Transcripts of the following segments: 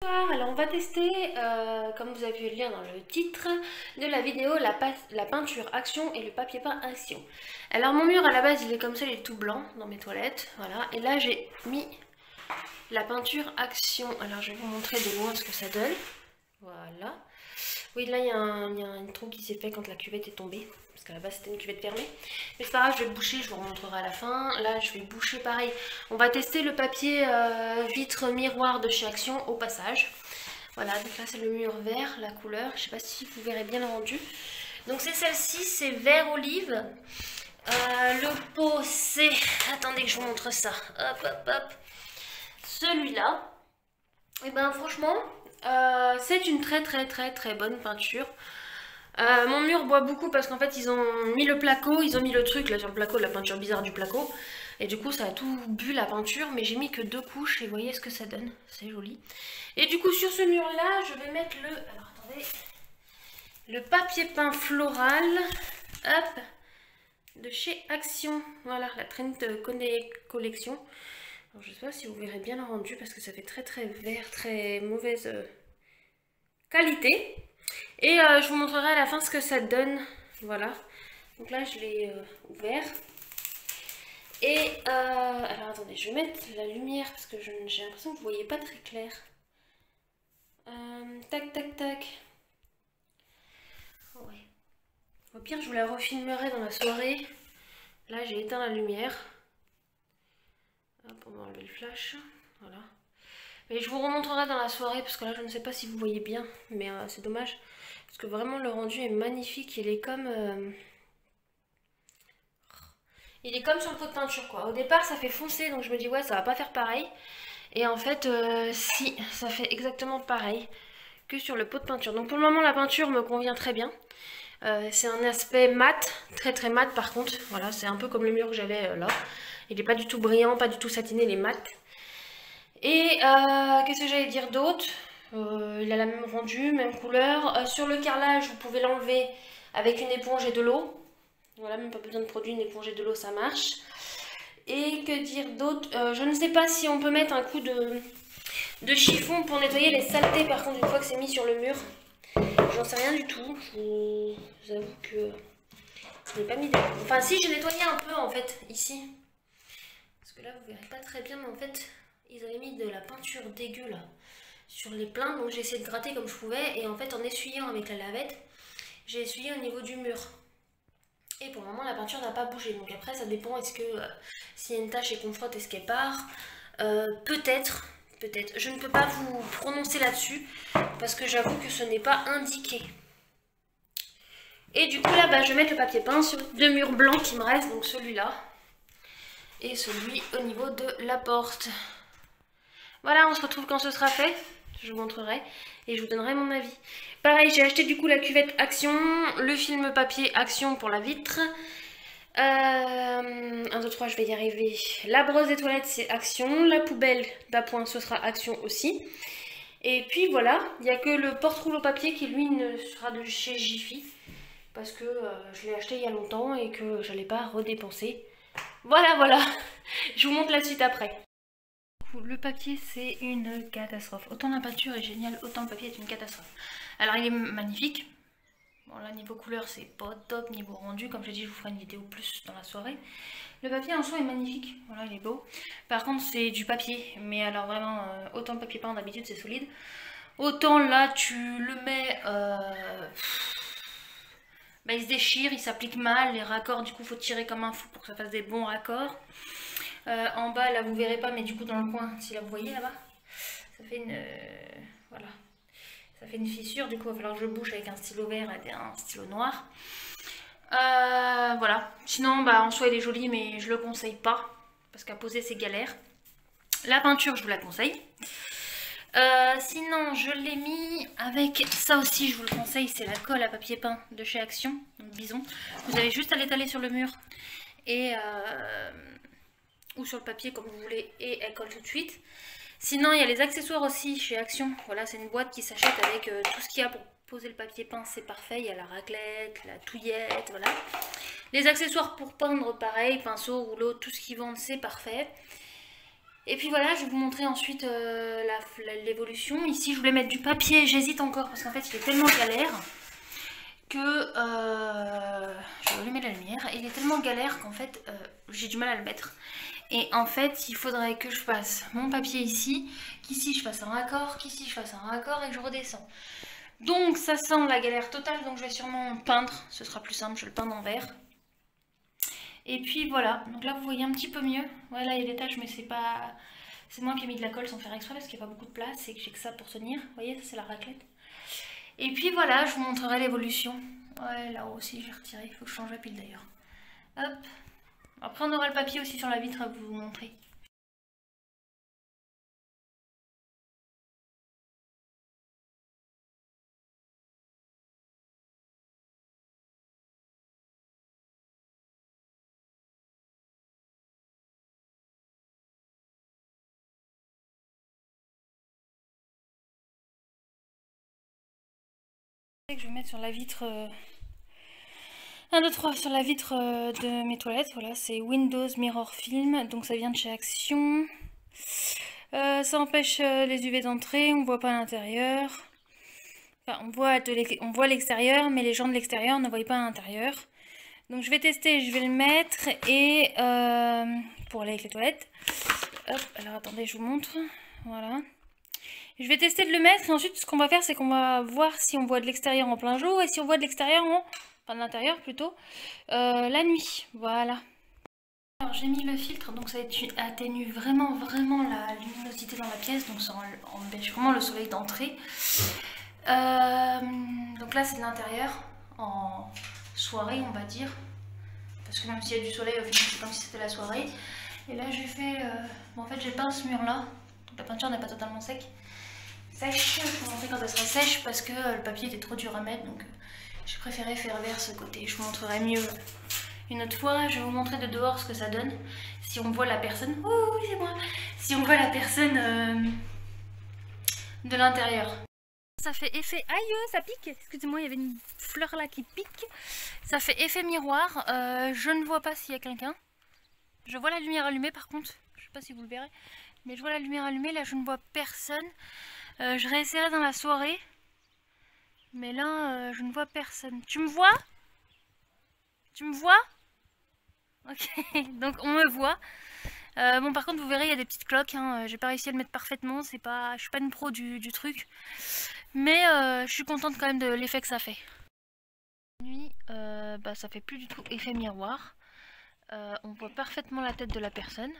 Alors on va tester, comme vous avez pu le lire dans le titre de la vidéo, la peinture action et le papier peint action. Alors mon mur à la base il est comme ça, il est tout blanc dans mes toilettes, voilà. Et là j'ai mis la peinture action. Alors je vais vous montrer de loin ce que ça donne. Voilà. Oui, là il y a un trou qui s'est fait quand la cuvette est tombée. Parce qu'à la base c'était une cuvette fermée. Mais c'est pas grave, je vais boucher, je vous remontrerai à la fin. Là je vais boucher pareil. On va tester le papier vitre miroir de chez Action au passage. Voilà, donc là c'est le mur vert, la couleur. Je sais pas si vous verrez bien le rendu. Donc c'est celle-ci, c'est vert olive. Le pot c'est... Attendez que je vous montre ça. Hop hop hop. Celui-là. Et ben franchement, c'est une très bonne peinture. Mon mur boit beaucoup parce qu'en fait ils ont mis le placo, ils ont mis le truc là sur le placo, la peinture bizarre du placo. Et du coup ça a tout bu la peinture, mais j'ai mis que 2 couches et vous voyez ce que ça donne, c'est joli. Et du coup sur ce mur là je vais mettre le... Alors attendez... Le papier peint floral, hop, de chez Action. Voilà, la Trend Collection. Alors, je sais pas si vous verrez bien le rendu parce que ça fait très vert, très mauvaise qualité. Et je vous montrerai à la fin ce que ça donne. Voilà. Donc là, je l'ai ouvert. Et alors attendez, je vais mettre la lumière parce que j'ai l'impression que vous voyez pas très clair. Tac, tac, tac. Ouais. Au pire, je vous la refilmerai dans la soirée. Là, j'ai éteint la lumière. Hop, on va enlever le flash. Voilà. Mais je vous remontrerai dans la soirée parce que là, je ne sais pas si vous voyez bien. Mais c'est dommage. Parce que vraiment, le rendu est magnifique. Il est comme sur le pot de peinture, quoi. Au départ, ça fait foncer. Donc, je me dis, ouais, ça va pas faire pareil. Et en fait, si, ça fait exactement pareil que sur le pot de peinture. Donc, pour le moment, la peinture me convient très bien. C'est un aspect mat, très mat par contre. Voilà, c'est un peu comme le mur que j'avais là. Il n'est pas du tout brillant, pas du tout satiné, il est mat. Et qu'est-ce que j'allais dire d'autre? Il a la même rendu, même couleur. Sur le carrelage, vous pouvez l'enlever avec une éponge et de l'eau. Voilà, même pas besoin de produit, une éponge et de l'eau, ça marche. Et que dire d'autre? Je ne sais pas si on peut mettre un coup de chiffon pour nettoyer les saletés par contre une fois que c'est mis sur le mur. J'en sais rien du tout. Je vous avoue que je n'ai pas mis de... Enfin si, j'ai nettoyé un peu en fait, ici. Parce que là, vous verrez pas très bien, mais en fait, ils avaient mis de la peinture dégueu là sur les pleins. Donc j'ai essayé de gratter comme je pouvais. Et en fait, en essuyant avec la lavette, j'ai essuyé au niveau du mur. Et pour le moment, la peinture n'a pas bougé. Donc après, ça dépend. Est-ce que s'il y a une tache et qu'on frotte, est-ce qu'elle part? Peut-être. Peut-être. Je ne peux pas vous prononcer là-dessus parce que j'avoue que ce n'est pas indiqué. Et du coup là, je vais mettre le papier peint sur 2 murs blancs qui me restent, donc celui-là et celui au niveau de la porte. Voilà, on se retrouve quand ce sera fait. Je vous montrerai et je vous donnerai mon avis. Pareil, j'ai acheté du coup la cuvette Action, le film papier Action pour la vitre. 1, 2, 3, je vais y arriver. La brosse des toilettes, c'est Action. La poubelle d'appoint, ce sera Action aussi. Et puis voilà, il n'y a que le porte-rouleau papier qui lui ne sera de chez Jiffy. Parce que je l'ai acheté il y a longtemps et que j'allais pas redépenser. Voilà. Je vous montre la suite après. Le papier, c'est une catastrophe. Autant la peinture est géniale, autant le papier est une catastrophe. Alors il est magnifique. Bon là niveau couleur c'est pas top, niveau rendu, comme je l'ai dit je vous ferai une vidéo plus dans la soirée. Le papier en soi est magnifique, voilà il est beau. Par contre c'est du papier, mais alors vraiment autant le papier peint d'habitude c'est solide. Autant là tu le mets, il se déchire, il s'applique mal, les raccords du coup faut tirer comme un fou pour que ça fasse des bons raccords. En bas là vous verrez pas mais du coup dans le coin, si là vous voyez là-bas, ça fait une... voilà. Ça fait une fissure, du coup il va falloir que je bouche avec un stylo vert et un stylo noir. Voilà. Sinon en soi il est joli mais je le conseille pas. Parce qu'à poser c'est galère. La peinture je vous la conseille. Sinon je l'ai mis avec ça aussi, je vous le conseille, c'est la colle à papier peint de chez Action, donc Bison. Vous avez juste à l'étaler sur le mur et ou sur le papier comme vous voulez et elle colle tout de suite. Sinon il y a les accessoires aussi chez Action, voilà c'est une boîte qui s'achète avec tout ce qu'il y a pour poser le papier peint, c'est parfait. Il y a la raclette, la touillette, voilà. Les accessoires pour peindre pareil, pinceau, rouleau, tout ce qu'ils vendent c'est parfait. Et puis voilà, je vais vous montrer ensuite l'évolution. Ici, je voulais mettre du papier, j'hésite encore parce qu'en fait, il est tellement galère que... je vais allumer la lumière. Il est tellement galère qu'en fait, j'ai du mal à le mettre. Et en fait, il faudrait que je fasse mon papier ici, qu'ici je fasse un raccord, qu'ici je fasse un raccord et que je redescends. Donc ça sent la galère totale, donc je vais sûrement peindre, ce sera plus simple, je vais le peindre en vert. Et puis voilà, donc là vous voyez un petit peu mieux. Ouais, là il y a des taches mais c'est pas... C'est moi qui ai mis de la colle sans faire exprès parce qu'il n'y a pas beaucoup de place et que j'ai que ça pour tenir. Vous voyez, ça c'est la raclette. Et puis voilà, je vous montrerai l'évolution. Ouais, là-haut aussi j'ai retiré, il faut que je change la pile d'ailleurs. Hop. Après on aura le papier aussi sur la vitre à vous montrer. Je vais mettre sur la vitre 1, 2, 3 sur la vitre de mes toilettes. Voilà, c'est Windows Mirror Film, donc ça vient de chez Action. Ça empêche les UV d'entrer, on voit pas l'intérieur. Enfin, on voit l'extérieur, mais les gens de l'extérieur ne voient pas l'intérieur. Donc je vais tester, je vais le mettre et pour aller avec les toilettes. Hop, alors attendez, je vous montre. Voilà. Je vais tester de le mettre et ensuite ce qu'on va faire c'est qu'on va voir si on voit de l'extérieur en plein jour et si on voit de l'extérieur enfin de l'intérieur plutôt, la nuit. Voilà. Alors j'ai mis le filtre donc ça atténue vraiment la luminosité dans la pièce, donc ça empêche vraiment le soleil d'entrer. Donc là c'est de l'intérieur en soirée on va dire, parce que même s'il y a du soleil au final c'est comme si c'était la soirée. Et là j'ai fait, bon, en fait j'ai peint ce mur là, donc la peinture n'est pas totalement sèche. Je vais vous montrer quand elle sera sèche parce que le papier était trop dur à mettre, donc j'ai préféré faire vers ce côté. Je vous montrerai mieux une autre fois. Je vais vous montrer de dehors ce que ça donne. Si on voit la personne, oh oui c'est moi, si on voit la personne de l'intérieur. Ça fait effet, aïe ça pique, excusez-moi il y avait une fleur là qui pique. Ça fait effet miroir, je ne vois pas s'il y a quelqu'un. Je vois la lumière allumée par contre, je sais pas si vous le verrez, mais je vois la lumière allumée, là je ne vois personne. Je réessayerai dans la soirée. Mais là, je ne vois personne. Tu me vois? Tu me vois? Ok, donc on me voit. Bon, par contre, vous verrez, il y a des petites cloques. Hein. J'ai pas réussi à le mettre parfaitement. Je suis pas une pro du truc. Mais je suis contente quand même de l'effet que ça fait. La nuit, bah, ça fait plus du tout effet miroir. On voit parfaitement la tête de la personne.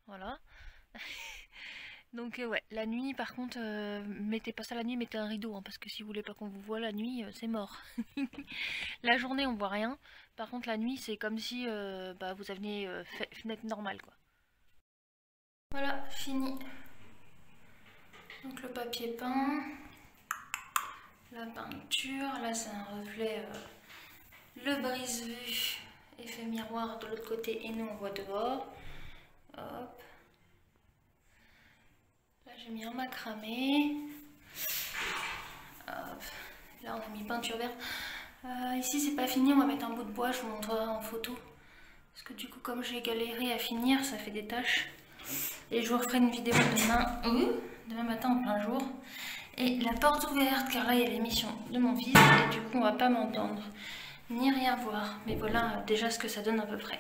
Voilà. Donc ouais, la nuit par contre, mettez pas ça la nuit, mettez un rideau, hein, parce que si vous voulez pas qu'on vous voit la nuit, c'est mort. La journée on voit rien, par contre la nuit c'est comme si bah, vous aviez fenêtre normale quoi. Voilà, fini. Donc le papier peint, la peinture, là c'est un reflet, le brise-vue, effet miroir de l'autre côté et nous on voit dehors. Hop. J'ai mis un macramé. Hop. Là on a mis peinture verte. Ici c'est pas fini, on va mettre un bout de bois, je vous montrerai en photo. Parce que du coup comme j'ai galéré à finir, ça fait des taches. Et je vous referai une vidéo demain matin en plein jour. Et la porte ouverte car là il y a l'émission de mon fils et du coup on va pas m'entendre ni rien voir. Mais voilà déjà ce que ça donne à peu près.